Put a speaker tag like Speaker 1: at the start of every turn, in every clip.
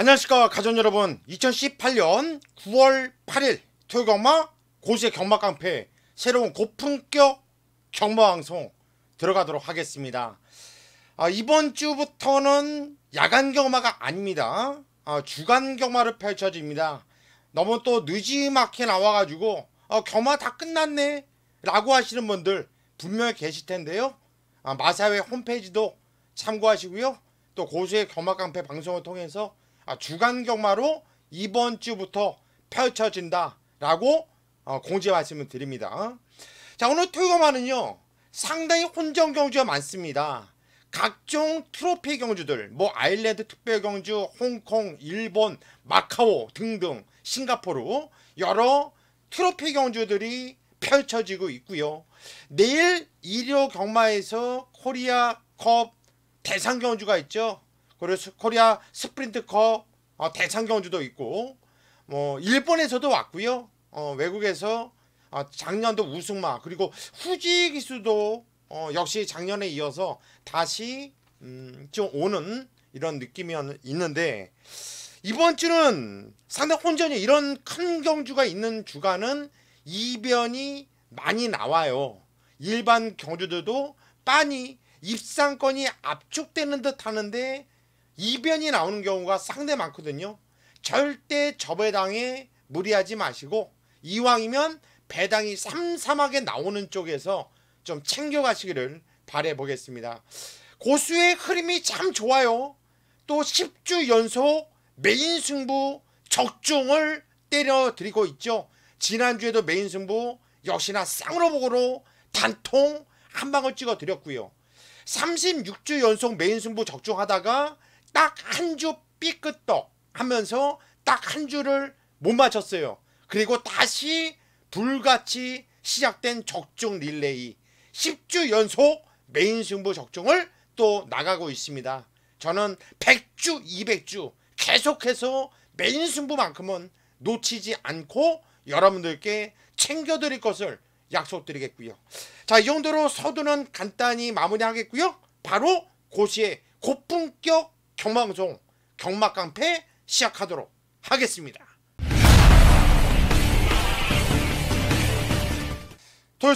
Speaker 1: 안녕하십니까 가전 여러분. 2018년 9월 8일 토요경마 고수의 경마 깡패 새로운 고품격 경마 방송 들어가도록 하겠습니다. 이번 주부터는 야간 경마가 아닙니다. 주간 경마를 펼쳐집니다. 너무 또 늦지막히 나와가지고 경마 다 끝났네 라고 하시는 분들 분명히 계실 텐데요. 마사회 홈페이지도 참고하시고요. 또 고수의 경마 깡패 방송을 통해서 주간 경마로 이번 주부터 펼쳐진다 라고 공지 말씀을 드립니다. 자, 오늘 토요경마는요 상당히 혼전 경주가 많습니다. 각종 트로피 경주들, 뭐 아일랜드 특별 경주, 홍콩, 일본, 마카오 등등 싱가포르 여러 트로피 경주들이 펼쳐지고 있고요. 내일 일요 경마에서 코리아컵 대상 경주가 있죠. 그래서 코리아 스프린트컵 대상 경주도 있고, 뭐 일본에서도 왔고요. 외국에서 작년도 우승마, 그리고 후지 기수도 역시 작년에 이어서 다시 좀 오는 이런 느낌이 있는데, 이번 주는 상당히 혼전이 이런 큰 경주가 있는 주간은 이변이 많이 나와요. 일반 경주들도 빤히 입상권이 압축되는 듯 하는데 이변이 나오는 경우가 상당히 많거든요. 절대 저 배당에 무리하지 마시고 이왕이면 배당이 삼삼하게 나오는 쪽에서 좀 챙겨가시기를 바라보겠습니다. 고수의 흐름이 참 좋아요. 또 10주 연속 메인 승부 적중을 때려드리고 있죠. 지난주에도 메인 승부 역시나 쌍으로복으로 단통 한 방을 찍어 드렸고요. 36주 연속 메인 승부 적중하다가 딱 한 주 삐끗떡 하면서 딱 한 주를 못 맞췄어요. 그리고 다시 불같이 시작된 적중 릴레이 10주 연속 메인 승부 적중을 또 나가고 있습니다. 저는 100주 200주 계속해서 메인 승부만큼은 놓치지 않고 여러분들께 챙겨드릴 것을 약속드리겠고요. 자, 이 정도로 서두는 간단히 마무리하겠고요. 바로 고시의 고품격 경마방송 경마깡패 시작하도록 하겠습니다.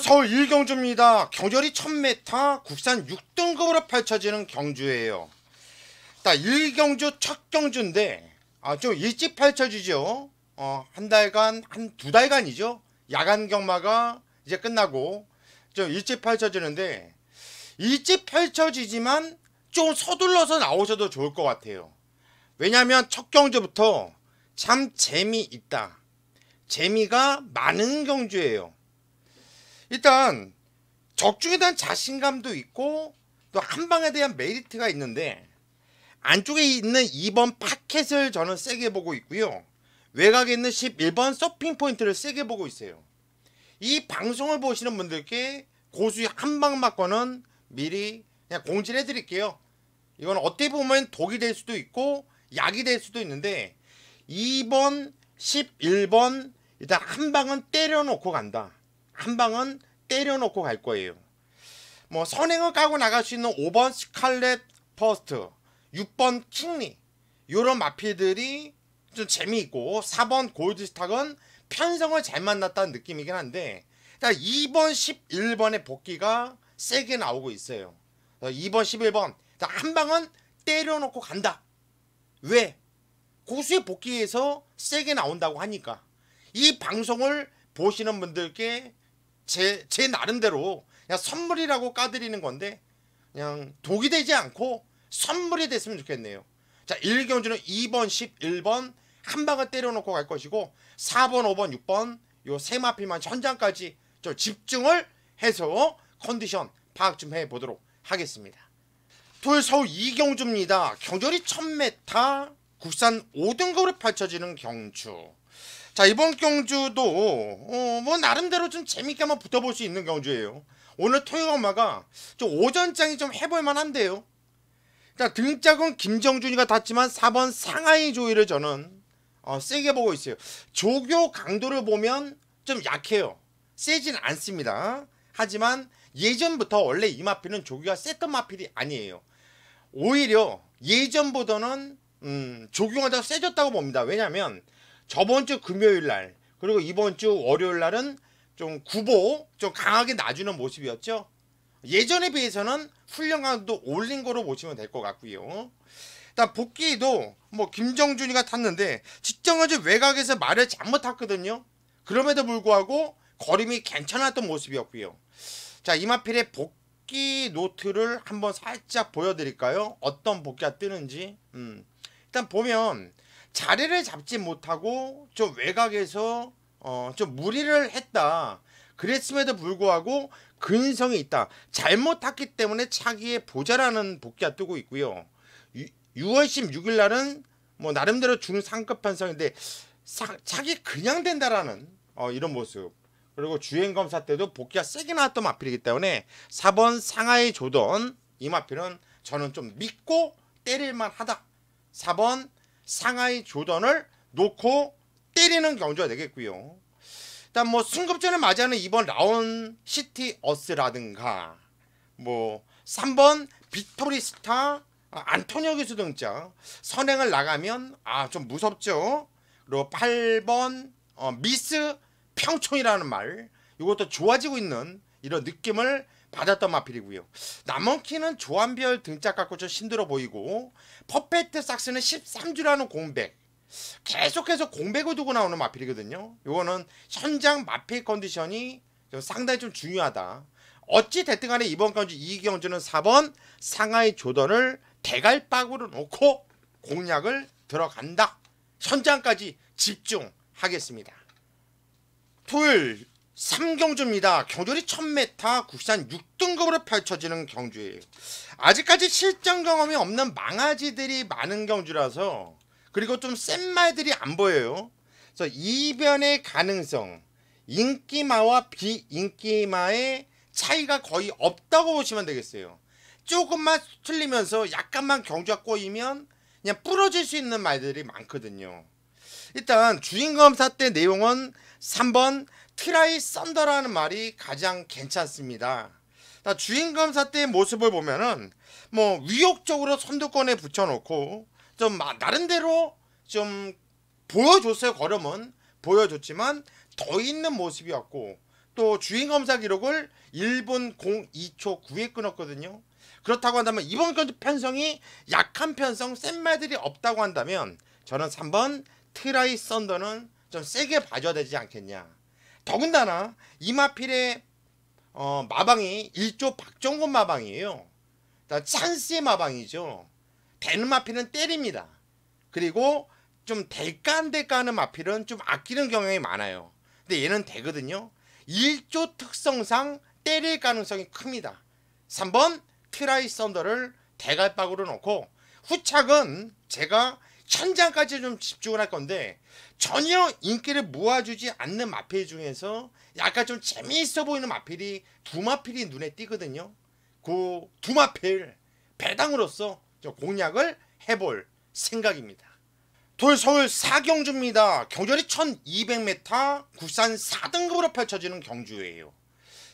Speaker 1: 서울 1경주입니다. 경절이 1000m 국산 6등급으로 펼쳐지는 경주예요. 1경주 첫 경주인데 좀 일찍 펼쳐지죠. 한 달간, 두 달간이죠. 야간 경마가 이제 끝나고 좀 일찍 펼쳐지는데, 일찍 펼쳐지지만 좀 서둘러서 나오셔도 좋을 것 같아요. 왜냐하면 첫 경주부터 참 재미있다, 재미가 많은 경주예요. 일단 적중에 대한 자신감도 있고 또 한방에 대한 메리트가 있는데, 안쪽에 있는 2번 파켓을 저는 세게 보고 있고요. 외곽에 있는 11번 서핑 포인트를 세게 보고 있어요. 이 방송을 보시는 분들께 고수의 한방 맞고는 미리 그냥 공지를 해드릴게요. 이건 어떻게 보면 독이 될 수도 있고 약이 될 수도 있는데, 2번 11번 일단 한방은 때려놓고 간다. 한방은 때려놓고 갈 거예요. 뭐 선행을 까고 나갈 수 있는 5번 스칼렛 퍼스트, 6번 킹리 요런 마필들이 좀 재미있고, 4번 골드스탁은 편성을 잘 만났다는 느낌이긴 한데, 2번 11번의 복귀가 세게 나오고 있어요. 2번 11번 한방은 때려놓고 간다. 왜? 고수의 복귀에서 세게 나온다고 하니까. 이 방송을 보시는 분들께 제 나름대로 그냥 선물이라고 까드리는 건데, 그냥 독이 되지 않고 선물이 됐으면 좋겠네요. 자, 1경주는 2번 11번 한방을 때려놓고 갈 것이고, 4번 5번 6번 요 세 마필만 현장까지 좀 집중을 해서 컨디션 파악 좀 해보도록 하겠습니다. 토요일 서울 2경주입니다. 경절이 1000m 국산 5등급으로 펼쳐지는 경주. 자, 이번 경주도 뭐 나름대로 좀 재밌게 한번 붙어볼 수 있는 경주예요. 오늘 토요경마가 좀 오전장이 좀 해볼만 한데요. 자, 등짝은 김정준이가 탔지만 4번 상하이 조이를 저는 세게 보고 있어요. 조교 강도를 보면 좀 약해요. 세진 않습니다. 하지만 예전부터 원래 이 마필은 조교가 셌던 마필이 아니에요. 오히려 예전보다는 적용하다가 세졌다고 봅니다. 왜냐하면 저번 주 금요일 날 그리고 이번 주 월요일 날은 좀 구보 좀 강하게 놔주는 모습이었죠. 예전에 비해서는 훈련 강도 올린 거로 보시면 될 것 같고요. 일단 복귀도 뭐 김정준이가 탔는데 직전까지 외곽에서 말을 잘못 탔거든요. 그럼에도 불구하고 걸음이 괜찮았던 모습이었고요. 자, 이마필의 복귀 노트를 한번 살짝 보여드릴까요? 어떤 복귀가 뜨는지. 일단 보면 자리를 잡지 못하고 좀 외곽에서 좀 무리를 했다. 그랬음에도 불구하고 근성이 있다. 잘못 탔기 때문에 차기에 보자라는 복귀가 뜨고 있고요. 6월 16일 날은 뭐 나름대로 중상급 편성인데 차기 그냥 된다라는 이런 모습. 그리고 주행검사 때도 복귀가 세게 나왔던 마필이기 때문에 4번 상하이 조던 이 마필은 저는 좀 믿고 때릴만 하다. 4번 상하이 조던을 놓고 때리는 경주가 되겠고요. 일단 뭐 승급전을 맞이하는 이번 라온 시티 어스라든가 뭐 3번 빅토리스타 안토니오 기수 등장 선행을 나가면 좀 무섭죠. 그리고 8번 미스 평촌이라는 말 이것도 좋아지고 있는 이런 느낌을 받았던 마필이고요. 남원키는 조한별 등짝 갖고 좀 힘들어 보이고 퍼페트 삭스는 13주라는 공백 계속해서 공백을 두고 나오는 마필이거든요. 이거는 현장 마필 컨디션이 상당히 좀 중요하다. 어찌 됐든 간에 이번 경주 이경주는 4번 상하이 조던을 대갈박으로 놓고 공략을 들어간다. 현장까지 집중하겠습니다. 토요일 3경주입니다. 경주리 1000m 국산 6등급으로 펼쳐지는 경주예요. 아직까지 실전 경험이 없는 망아지들이 많은 경주라서 그리고 좀 센 말들이 안 보여요. 그래서 이변의 가능성, 인기마와 비인기마의 차이가 거의 없다고 보시면 되겠어요. 조금만 틀리면서 약간만 경주가 꼬이면 그냥 부러질 수 있는 말들이 많거든요. 일단 주인검사 때 내용은 3번 트라이 썬더라는 말이 가장 괜찮습니다. 주인검사 때의 모습을 보면은 뭐 위협적으로 선두권에 붙여놓고 좀 나름대로 좀 보여줬어요. 걸음은 보여줬지만 더 있는 모습이었고 또 주인검사 기록을 1분 02초 9에 끊었거든요. 그렇다고 한다면 이번 경주 편성이 약한 편성 센 말들이 없다고 한다면 저는 3번 트라이 썬더는 좀 세게 봐줘야 되지 않겠냐. 더군다나 이마필의 마방이 1조 박정곤 마방이에요. 찬스의 마방이죠. 되는 마필은 때립니다. 그리고 좀 될까 안 될까 하는 마필은 좀 아끼는 경향이 많아요. 근데 얘는 되거든요. 1조 특성상 때릴 가능성이 큽니다. 3번 트라이 썬더를 대갈박으로 놓고 후착은 제가 현장까지 좀 집중을 할 건데 전혀 인기를 모아주지 않는 마필 중에서 약간 좀 재미있어 보이는 마필이 두 마필이 눈에 띄거든요. 그 두 마필 배당으로서 공략을 해볼 생각입니다. 토요일 서울 4경주입니다. 경주리 1200m 국산 4등급으로 펼쳐지는 경주예요.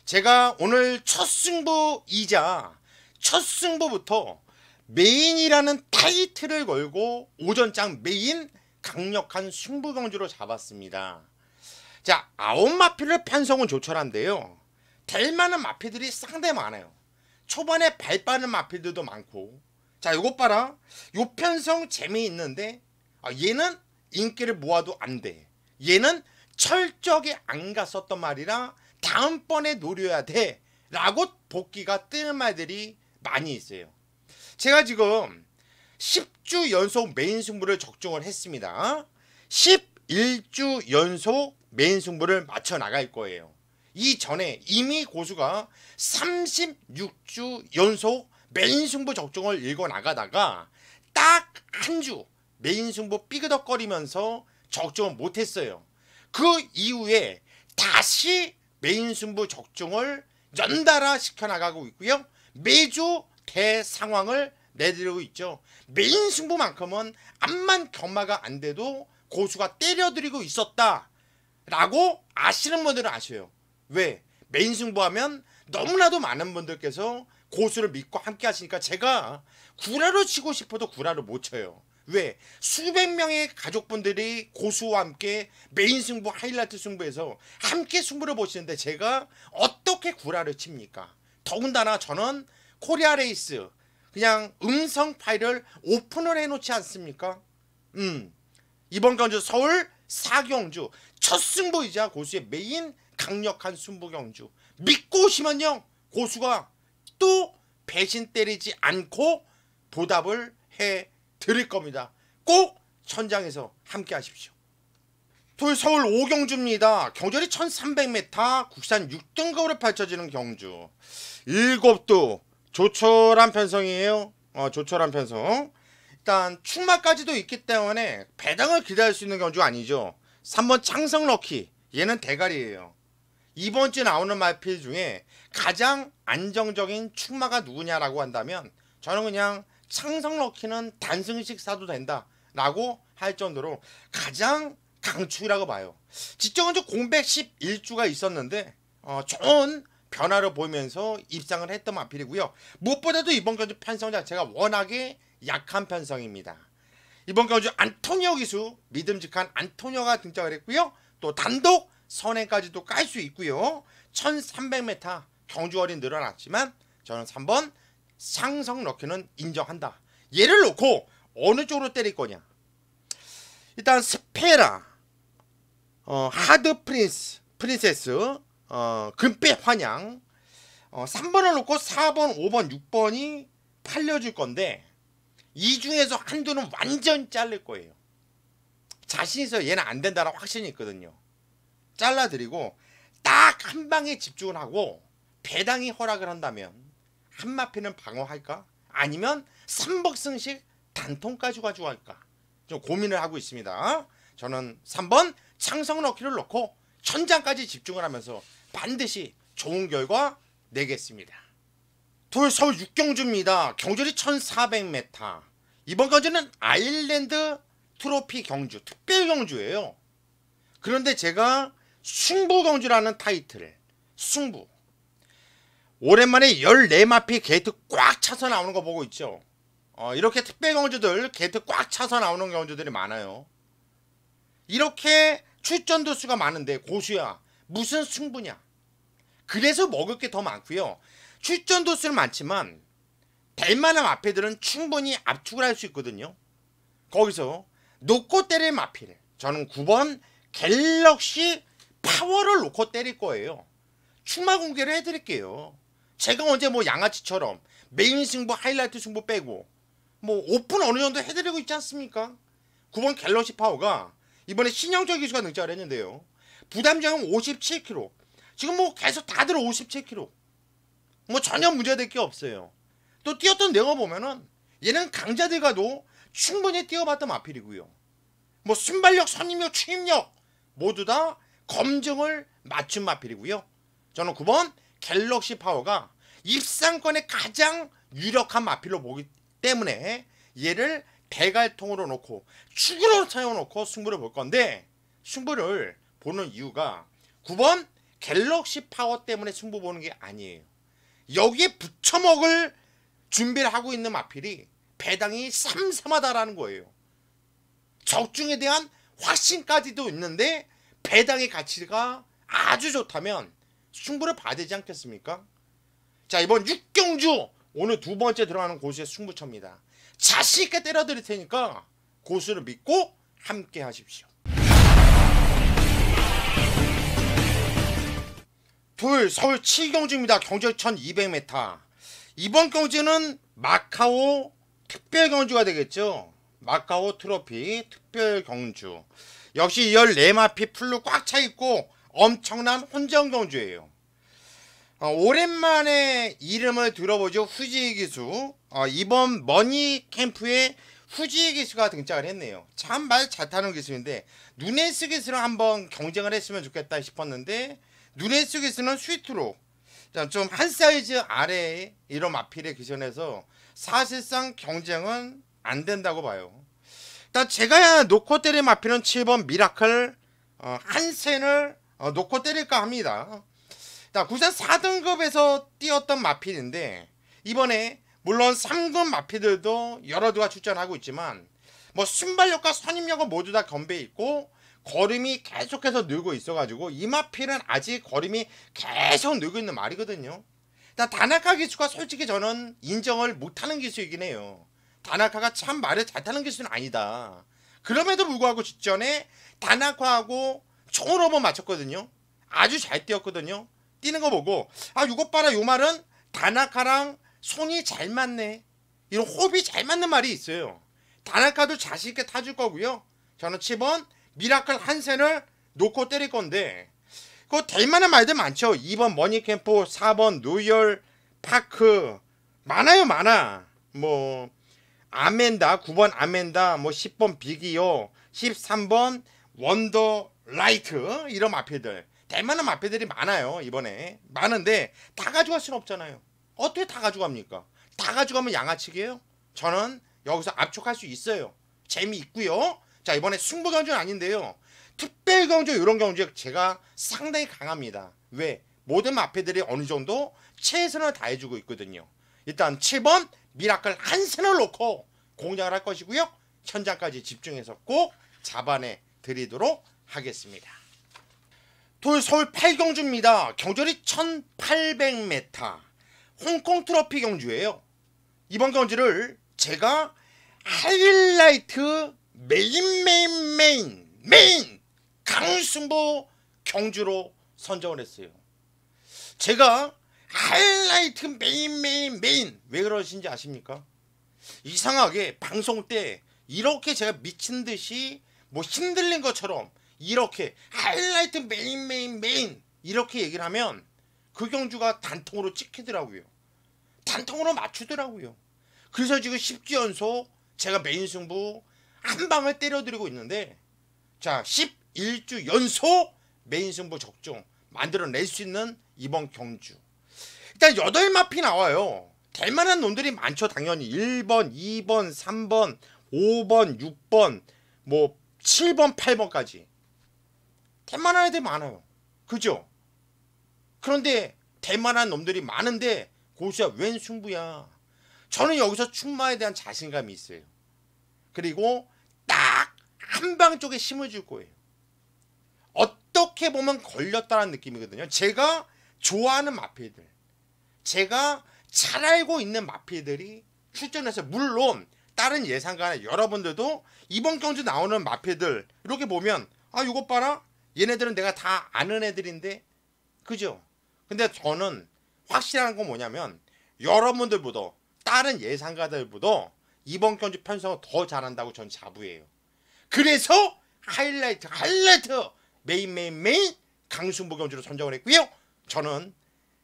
Speaker 1: 제가 오늘 첫 승부이자 첫 승부부터 메인이라는 타이틀을 걸고 오전장 메인 강력한 승부 경주로 잡았습니다. 자, 9마필을 편성은 조촐한데요. 될 만한 마필들이 상당히 많아요. 초반에 발 빠른 마필들도 많고 자, 요것 봐라. 요 편성 재미있는데 얘는 인기를 모아도 안 돼. 얘는 철저하게 안 갔었던 말이라 다음번에 노려야 돼 라고 복귀가 뜨는 말들이 많이 있어요. 제가 지금 10주 연속 메인 승부를 적중을 했습니다. 11주 연속 메인 승부를 맞춰 나갈 거예요. 이전에 이미 고수가 36주 연속 메인 승부 적중을 읽어 나가다가 딱 한 주 메인 승부 삐그덕거리면서 적중을 못했어요. 그 이후에 다시 메인 승부 적중을 연달아 시켜나가고 있고요. 매주 대상황을 내드리고 있죠. 메인 승부만큼은 암만 경마가 안 돼도 고수가 때려드리고 있었다 라고 아시는 분들은 아셔요. 왜? 메인 승부하면 너무나도 많은 분들께서 고수를 믿고 함께 하시니까 제가 구라로 치고 싶어도 구라를 못 쳐요. 왜? 수백 명의 가족분들이 고수와 함께 메인 승부, 하이라이트 승부에서 함께 승부를 보시는데 제가 어떻게 구라를 칩니까? 더군다나 저는 코리아 레이스 그냥 음성 파일을 오픈을 해놓지 않습니까? 이번 경주 서울 4경주 첫 승부이자 고수의 메인 강력한 승부 경주 믿고 오시면요 고수가 또 배신 때리지 않고 보답을 해 드릴 겁니다. 꼭 현장에서 함께 하십시오. 토요일 서울 5경주입니다. 경주리 1300m 국산 6등급으로 펼쳐지는 경주. 7도 조촐한 편성이에요. 조촐한 편성. 일단 충마까지도 있기 때문에 배당을 기다릴 수 있는 경주 아니죠. 3번 창성 럭키 얘는 대가리예요. 이번 주에 나오는 마필 중에 가장 안정적인 충마가 누구냐라고 한다면 저는 그냥 창성 럭키는 단승식 사도 된다 라고 할 정도로 가장 강추라고 봐요. 직전주 공백 11주가 있었는데 좋은 변화를 보이면서 입상을 했던 마필이고요. 무엇보다도 이번 경주 편성 자체가 워낙에 약한 편성입니다. 이번 경주 안토니오 기수 믿음직한 안토니오가 등장을 했고요. 또 단독 선행까지도 깔 수 있고요. 1300m 경주거리 늘어났지만 저는 3번 창성 럭키는 인정한다. 얘를 놓고 어느 쪽으로 때릴 거냐. 일단 스페라 하드 프린세스 금빛 환양 3번을 놓고 4번 5번 6번이 팔려줄 건데 이 중에서 한두는 완전 자를 거예요. 자신 있어 얘는 안 된다라고 확신이 있거든요. 잘라드리고 딱 한 방에 집중을 하고 배당이 허락을 한다면 한마피는 방어할까? 아니면 3복승식 단통까지 가지고 할까? 좀 고민을 하고 있습니다. 저는 3번 창성 럭키를 놓고 현장까지 집중을 하면서 반드시 좋은 결과 내겠습니다. 토요일 서울 6경주입니다. 경주리 1400m. 이번 경주는 아일랜드 트로피 경주, 특별 경주예요. 그런데 제가 승부 경주라는 타이틀을 승부 오랜만에 14마피 게이트 꽉 차서 나오는 거 보고 있죠. 이렇게 특별 경주들 게이트 꽉 차서 나오는 경주들이 많아요. 이렇게 출전 도수가 많은데 고수야 무슨 승부냐. 그래서 먹을 게 더 많고요. 출전 도수는 많지만 될 만한 마피들은 충분히 압축을 할 수 있거든요. 거기서 놓고 때릴 마피를 저는 9번 갤럭시 파워를 놓고 때릴 거예요. 충마 공개를 해드릴게요. 제가 언제 뭐 양아치처럼 메인 승부 하이라이트 승부 빼고 뭐 오픈 어느 정도 해드리고 있지 않습니까? 9번 갤럭시 파워가 이번에 신영철 기수가 등장을 했는데요. 부담장은 57kg. 지금 뭐 계속 다들 57kg. 뭐 전혀 문제될 게 없어요. 또 뛰었던 내용 보면은 얘는 강자들과도 충분히 뛰어봤던 마필이고요. 뭐 순발력, 선임력, 추임력 모두 다 검증을 맞춘 마필이고요. 저는 9번 갤럭시 파워가 입상권에 가장 유력한 마필로 보기 때문에 얘를 대갈통으로 놓고 축으로 세워놓고 승부를 볼 건데 승부를 보는 이유가 9번 갤럭시 파워 때문에 승부 보는 게 아니에요. 여기에 붙여먹을 준비를 하고 있는 마필이 배당이 삼삼하다라는 거예요. 적중에 대한 확신까지도 있는데 배당의 가치가 아주 좋다면 승부를 봐야 되지 않겠습니까? 자, 이번 6경주 오늘 두 번째 들어가는 고수의 승부처입니다. 자신있게 때려드릴 테니까 고수를 믿고 함께 하십시오. 토요일 서울 7경주입니다. 경주 1200m. 이번 경주는 마카오 특별 경주가 되겠죠. 마카오 트로피 특별 경주. 역시 14마피 풀로 꽉 차 있고 엄청난 혼전 경주예요. 오랜만에 이름을 들어보죠. 후지이 기수. 이번 머니 캠프에 후지이 기수가 등장을 했네요. 참 말 잘 타는 기수인데 누네스 기수랑 한번 경쟁을 했으면 좋겠다 싶었는데 누네스 기수는 스위트로 좀 한 사이즈 아래의 이런 마필의 기준에서 사실상 경쟁은 안 된다고 봐요. 일단 제가 놓고 때릴 마필은 7번 미라클 한센을 놓고 때릴까 합니다. 국산 4등급에서 뛰었던 마필인데 이번에 물론 3급 마필들도 여러 두가 출전하고 있지만 뭐 순발력과 선임력은 모두 다 겸비해 있고 걸음이 계속해서 늘고 있어가지고 이마필은 아직 걸음이 계속 늘고 있는 말이거든요. 다나카 기수가 솔직히 저는 인정을 못하는 기수이긴 해요. 다나카가 참 말을 잘 타는 기수는 아니다. 그럼에도 불구하고 직전에 다나카하고 좋은 호흡을 맞췄거든요. 아주 잘 뛰었거든요. 뛰는 거 보고 아 이것 봐라, 요 말은 다나카랑 손이 잘 맞네, 이런 호흡이 잘 맞는 말이 있어요. 다나카도 자신있게 타줄 거고요. 저는 7번 미라클 한센을 놓고 때릴 건데 그거 될 만한 말들 많죠. 2번 머니캠프, 4번 로열 파크, 많아요. 많아. 뭐 아멘다, 9번 아멘다, 뭐 10번 비기어, 13번 원더라이트, 이런 마필들, 될 만한 마필들이 많아요. 이번에 많은데 다 가져갈 수는 없잖아요. 어떻게 다 가져갑니까? 다 가져가면 양아치게요. 저는 여기서 압축할 수 있어요. 재미있고요. 자, 이번에 승부 경주는 아닌데요. 특별 경주, 이런 경주 제가 상당히 강합니다. 왜? 모든 마패들이 어느 정도 최선을 다해주고 있거든요. 일단 7번 미라클 한센을 놓고 공략을 할 것이고요. 현장까지 집중해서 꼭 잡아내 드리도록 하겠습니다. 토요일 서울 8경주입니다. 경주리 1800m 홍콩 트로피 경주예요. 이번 경주를 제가 하이라이트 메인 강승부 경주로 선정을 했어요. 제가 하이라이트 메인 왜 그러신지 아십니까? 이상하게 방송 때 이렇게 제가 미친듯이 뭐 힘들린 것처럼 이렇게 하이라이트 메인 이렇게 얘기를 하면 그 경주가 단통으로 찍히더라고요. 단통으로 맞추더라고요. 그래서 지금 10주 연속 제가 메인 승부 한 방을 때려드리고 있는데, 자 11주 연속 메인 승부 적중 만들어낼 수 있는 이번 경주. 일단 8마피 나와요. 될만한 놈들이 많죠. 당연히 1번, 2번, 3번, 5번, 6번, 뭐 7번, 8번까지 될만한 애들 많아요. 그죠? 그런데 될만한 놈들이 많은데 고수야 웬 승부야. 저는 여기서 충마에 대한 자신감이 있어요. 그리고 딱 한 방 쪽에 힘을 줄 거예요. 어떻게 보면 걸렸다는 느낌이거든요. 제가 좋아하는 마필들, 제가 잘 알고 있는 마필들이 출전해서, 물론 다른 예상가나 여러분들도 이번 경주 나오는 마필들 이렇게 보면 아 이것 봐라, 얘네들은 내가 다 아는 애들인데, 그죠? 근데 저는 확실한 건 뭐냐면 여러분들보다 다른 예상가들보다 이번 경주 편성을 더 잘한다고 전 자부해요. 그래서 하이라이트 메인 강승부 경주로 선정을 했고요. 저는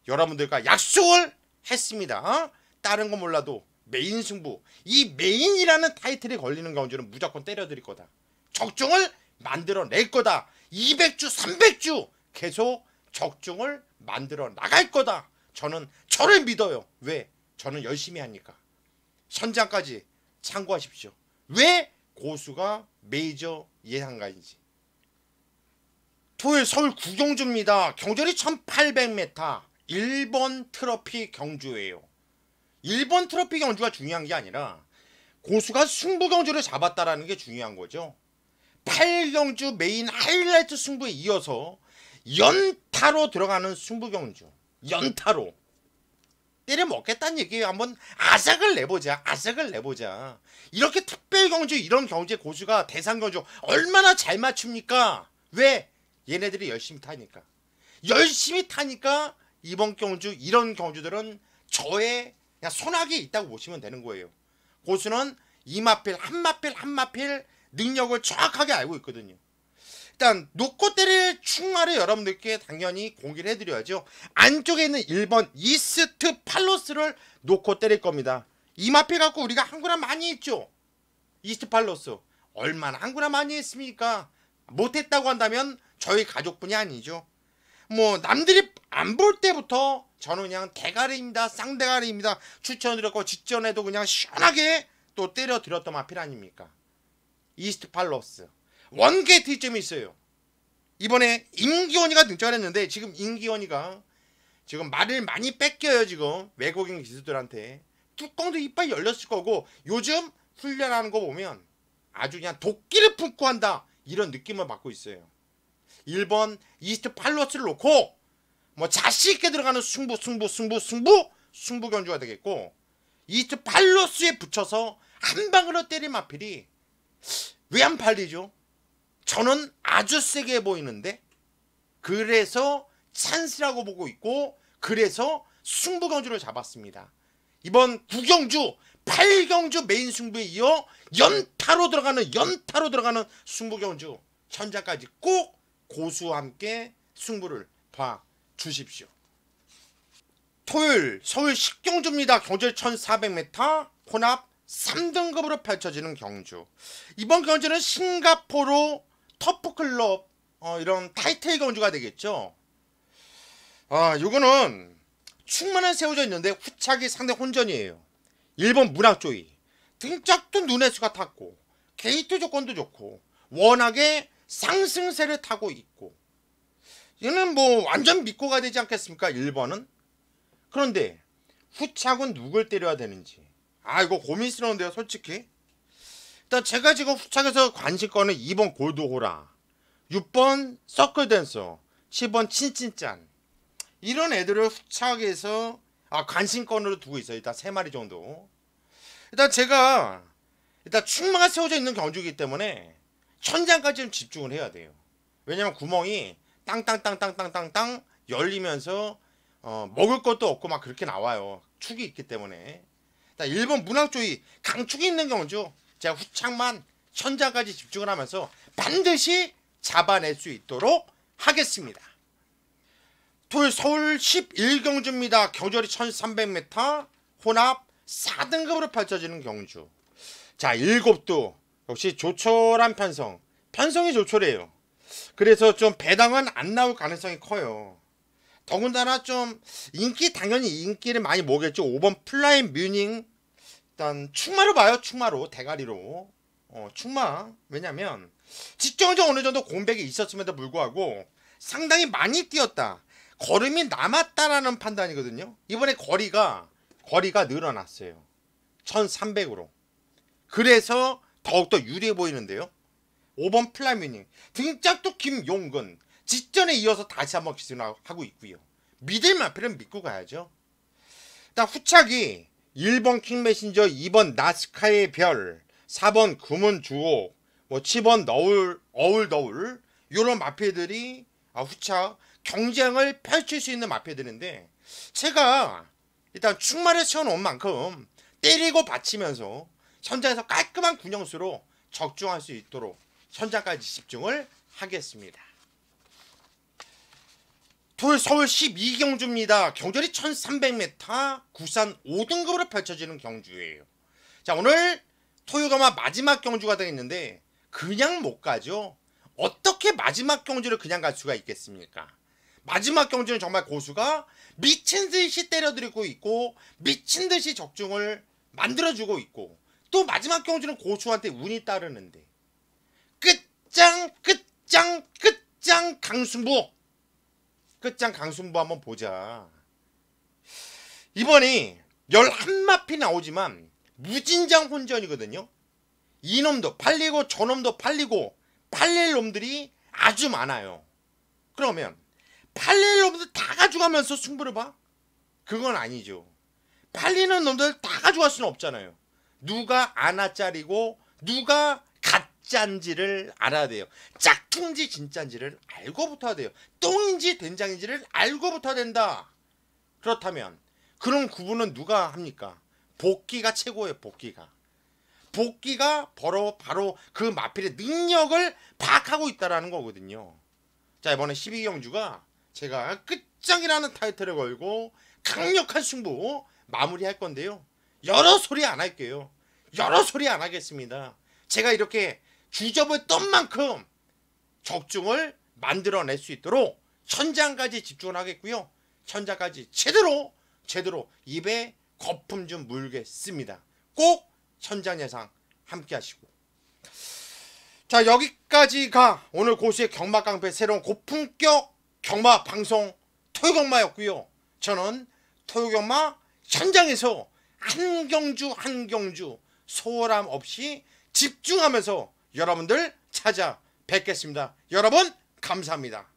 Speaker 1: 여러분들과 약속을 했습니다. 다른 건 몰라도 메인 승부, 이 메인이라는 타이틀이 걸리는 경주는 무조건 때려드릴 거다. 적중을 만들어낼 거다. 200주 300주 계속 적중을 만들어 나갈 거다. 저는 저를 믿어요. 왜? 저는 열심히 하니까. 현장까지 참고하십시오. 왜 고수가 메이저 예상가인지. 토요일 서울 9경주입니다. 경주리 1800m 1번 트로피 경주예요. 1번 트로피 경주가 중요한 게 아니라 고수가 승부 경주를 잡았다라는 게 중요한 거죠. 8경주 메인 하이라이트 승부에 이어서 연타로 들어가는 승부 경주. 연타로 때려 먹겠다는 얘기예요. 한번 아삭을 내보자. 이렇게 특별 경주, 이런 경주에 고수가 대상 경주 얼마나 잘 맞춥니까? 왜? 얘네들이 열심히 타니까. 이번 경주, 이런 경주들은 저의 그냥 손아귀에 있다고 보시면 되는 거예요. 고수는 이마필 한마필 능력을 정확하게 알고 있거든요. 일단 놓고 때릴 충마를 여러분들께 당연히 공개를 해드려야죠. 안쪽에 있는 1번 이스트 팔로스를 놓고 때릴 겁니다. 이마필 갖고 우리가 한구나 많이 했죠. 이스트 팔로스 얼마나 한구나 많이 했습니까? 못했다고 한다면 저희 가족분이 아니죠. 뭐 남들이 안 볼 때부터 저는 그냥 대가리입니다, 쌍대가리입니다 추천드렸고, 직전에도 그냥 시원하게 또 때려드렸던 마필 아닙니까? 이스트 팔로스 원게이트 점이 있어요. 이번에 임기원이가 등장을 했는데, 지금 임기원이가 지금 말을 많이 뺏겨요. 지금 외국인 기수들한테 뚜껑도 이빨 열렸을 거고, 요즘 훈련하는 거 보면 아주 그냥 도끼를 품고 한다 이런 느낌을 받고 있어요. 1번 이스트 팔로스를 놓고 뭐 자신 있게 들어가는 승부 경주가 되겠고, 이스트 팔로스에 붙여서 한 방으로 때린 마필이 왜 안 팔리죠? 저는 아주 세게 보이는데, 그래서 찬스라고 보고 있고, 그래서 승부 경주를 잡았습니다. 이번 9경주 8경주 메인 승부에 이어 연타로 들어가는 승부 경주, 현장까지 꼭 고수와 함께 승부를 봐 주십시오. 토요일 서울 10경주입니다. 경주일 1400m 혼합 3등급으로 펼쳐지는 경주. 이번 경주는 싱가포르 터프클럽 이런 타이틀 경주가 되겠죠. 요거는 충만한 세워져 있는데 후착이 상당히 혼전이에요. 1번 문학조이 등짝도 눈의 수가 탔고 게이트 조건도 좋고 워낙에 상승세를 타고 있고, 얘는 뭐 완전 믿고 가야 되지 않겠습니까? 1번은. 그런데 후착은 누굴 때려야 되는지 이거 고민스러운데요, 솔직히. 일단 제가 지금 후착에서 관심권은 2번 골드호라, 6번 서클댄서, 7번 친친짠, 이런 애들을 후착에서 관심권으로 두고 있어요. 일단 3마리 정도. 일단 제가 충마가 세워져 있는 경주이기 때문에 천장까지 좀 집중을 해야 돼요. 왜냐면 구멍이 땅땅땅땅땅땅땅 열리면서 먹을 것도 없고 막 그렇게 나와요. 축이 있기 때문에. 1번 문학조이 강축이 있는 경주, 제가 후착만 천장까지 집중을 하면서 반드시 잡아낼 수 있도록 하겠습니다. 토요일 서울 11경주입니다. 경주거리 1300m 혼합 4등급으로 펼쳐지는 경주. 자, 7도 역시 조촐한 편성이 조촐해요. 그래서 좀 배당은 안 나올 가능성이 커요. 더군다나 좀 당연히 인기를 많이 모으겠죠. 5번 플라잉 뮤닝, 일단 충마로 봐요. 충마로, 대가리로. 충마. 왜냐면 직전에 어느 정도 공백이 있었음에도 불구하고 상당히 많이 뛰었다, 걸음이 남았다라는 판단이거든요. 이번에 거리가 늘어났어요. 1300으로. 그래서 더욱더 유리해 보이는데요. 5번 플라밍 등짝도 김용근 직전에 이어서 다시 한번 기술하고 있고요. 믿을 마필은 믿고 가야죠. 일단 후착이 1번 킹메신저, 2번 나스카의 별, 4번 금은 주옥, 7번 어울더울, 이런 마필들이 후착 경쟁을 펼칠 수 있는 마필들인데, 제가 일단 충마를 세워놓은 만큼 때리고 받치면서 현장에서 깔끔한 균형수로 적중할 수 있도록 현장까지 집중을 하겠습니다. 토요일 서울 12경주입니다. 경주거리 1300m 구산 5등급으로 펼쳐지는 경주예요. 자, 오늘 토요일가마 마지막 경주가 되겠는데 그냥 못 가죠. 어떻게 마지막 경주를 그냥 갈 수가 있겠습니까? 마지막 경주는 정말 고수가 미친듯이 때려드리고 있고 미친듯이 적중을 만들어주고 있고, 또 마지막 경주는 고수한테 운이 따르는데 끝장 강승부 한번 보자. 이번이 11마피 나오지만 무진장 혼전이거든요. 이놈도 팔리고 저놈도 팔리고 팔릴 놈들이 아주 많아요. 그러면 팔릴 놈들 다 가져가면서 승부를 봐? 그건 아니죠. 팔리는 놈들 다 가져갈 수는 없잖아요. 누가 아나짜리고 누가 가짜인지를 알아야 돼요. 짝퉁인지 진짜인지를 알고 붙어야 돼요. 똥인지 된장인지를 알고 붙어야 된다. 그렇다면 그런 구분은 누가 합니까? 복귀가 최고예요. 복귀가 바로 그 마필의 능력을 파악하고 있다는 거거든요. 자, 이번에 12경주가 제가 끝장이라는 타이틀을 걸고 강력한 승부 마무리할 건데요. 여러 소리 안 할게요. 여러 소리 안 하겠습니다. 제가 이렇게 주접을 떤 만큼 적중을 만들어낼 수 있도록 현장까지 집중을 하겠고요. 현장까지 제대로 입에 거품 좀 물겠습니다. 꼭 현장 예상 함께 하시고. 자, 여기까지가 오늘 고수의 경마깡패 새로운 고품격 경마 방송 토요경마였고요. 저는 토요경마 현장에서 한 경주 소홀함 없이 집중하면서 여러분들 찾아뵙겠습니다. 여러분 감사합니다.